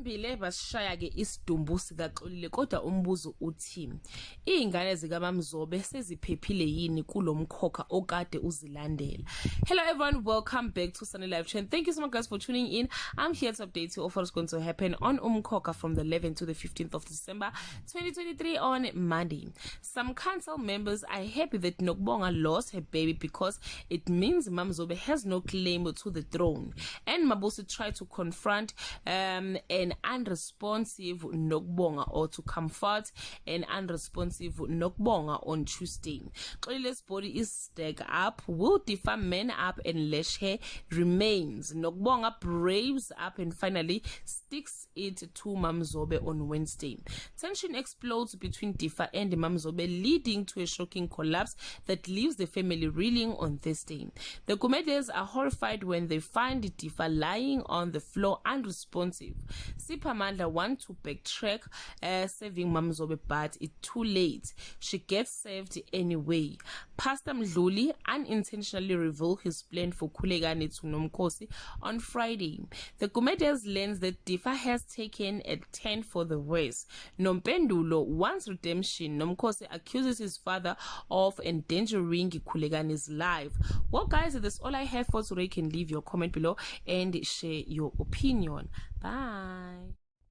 Sembile basishaya ke isidumbu sikaXolile kodwa umbuzo uthi izingane zika Mamzobe seziphephile yini kulomkhokha okade uzilandela. Hello everyone, welcome back to Sunny Live Trend. Thank you so much guys for tuning in. I'm here to update you of what's going to happen on Umkhokha from the 11th to the 15th of December 2023 on Monday. Some council members are happy that Nokubonga lost her baby because it means Mamzobe has no claim to the throne, and Mabusi tried to confront an unresponsive Nokubonga, or to comfort an unresponsive Nokubonga on Tuesday. Xolile's body is stacked up. Will Difa man up and lash hair remains. Nokubonga braves up and finally sticks it to Mamzobe on Wednesday. Tension explodes between Difa and Mamzobe, leading to a shocking collapse that leaves the family reeling on Thursday. The comedians are horrified when they find Difa lying on the floor unresponsive. Sipamandla wants to backtrack, saving Mamzobe, but it's too late. She gets saved anyway. Pastor Mdluli unintentionally revealed his plan for Kulegane to Nomkhosi on Friday. The comedians learns that Difa has taken a turn for the worse. Nompendulo wants redemption. Nomkhosi accuses his father of endangering Kulegane's life. Well guys, that's all I have for today. You can leave your comment below and share your opinion. Bye.